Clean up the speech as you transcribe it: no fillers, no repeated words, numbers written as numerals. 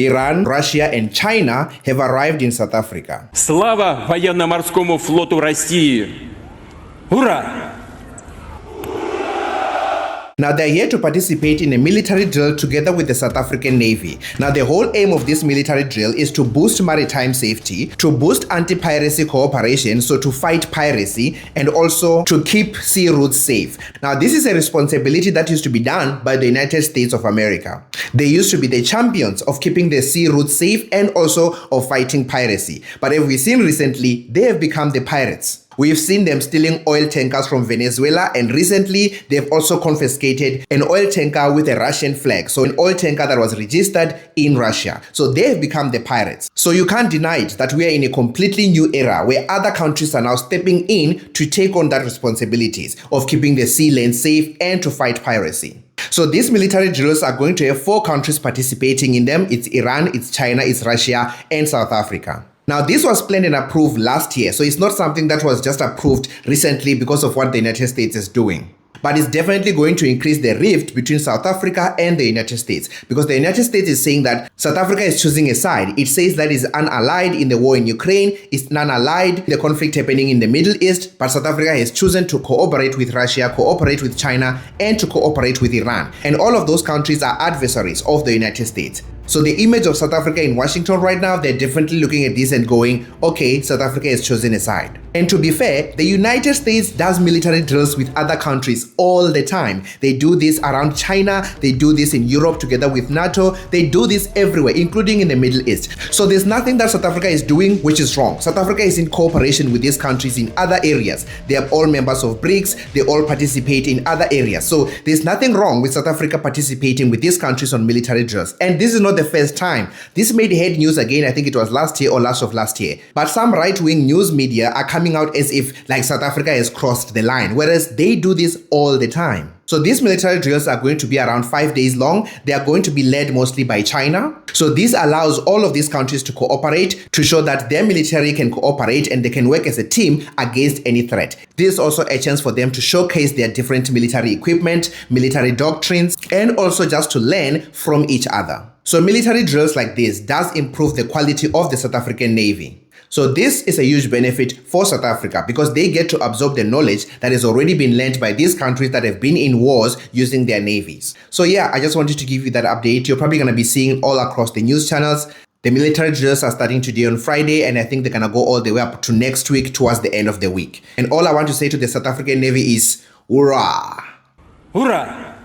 Iran, Russia, and China have arrived in South Africa. Слава военно-морскому флоту России! Ура! Now, they're here to participate in a military drill together with the South African Navy. Now, the whole aim of this military drill is to boost maritime safety, to boost anti-piracy cooperation, so to fight piracy, and also to keep sea routes safe. Now, this is a responsibility that used to be done by the United States of America. They used to be the champions of keeping the sea routes safe and also of fighting piracy. But as we've seen recently, they have become the pirates. We've seen them stealing oil tankers from Venezuela, and recently they've also confiscated an oil tanker with a Russian flag. So an oil tanker that was registered in Russia. So they have become the pirates. So you can't deny it that we are in a completely new era where other countries are now stepping in to take on that responsibilities of keeping the sea lane safe and to fight piracy. So these military drills are going to have 4 countries participating in them. It's Iran, it's China, it's Russia, and South Africa. Now, this was planned and approved last year, so it's not something that was just approved recently because of what the United States is doing. But it's definitely going to increase the rift between South Africa and the United States, because the United States is saying that South Africa is choosing a side. It says that it's unallied in the war in Ukraine, it's non-allied in the conflict happening in the Middle East, but South Africa has chosen to cooperate with Russia, cooperate with China, and to cooperate with Iran. And all of those countries are adversaries of the United States. So the image of South Africa in Washington right now, they're definitely looking at this and going, okay, South Africa has chosen a side. And to be fair, the United States does military drills with other countries all the time. They do this around China, they do this in Europe together with NATO, they do this everywhere, including in the Middle East. So there's nothing that South Africa is doing which is wrong. South Africa is in cooperation with these countries in other areas. They are all members of BRICS, they all participate in other areas. So there's nothing wrong with South Africa participating with these countries on military drills. And this is not the first time. This made head news again, I think it was last year or last of last year. But some right-wing news media are coming out as if like South Africa has crossed the line, whereas they do this all the time. So these military drills are going to be around 5 days long. They are going to be led mostly by China. So this allows all of these countries to cooperate to show that their military can cooperate and they can work as a team against any threat. This is also a chance for them to showcase their different military equipment, military doctrines, and also just to learn from each other. So military drills like this does improve the quality of the South African Navy. So this is a huge benefit for South Africa because they get to absorb the knowledge that has already been learned by these countries that have been in wars using their navies. So yeah, I just wanted to give you that update. You're probably going to be seeing all across the news channels. The military drills are starting today on Friday, and I think they're going to go all the way up to next week towards the end of the week. And all I want to say to the South African Navy is, hurrah! Ура!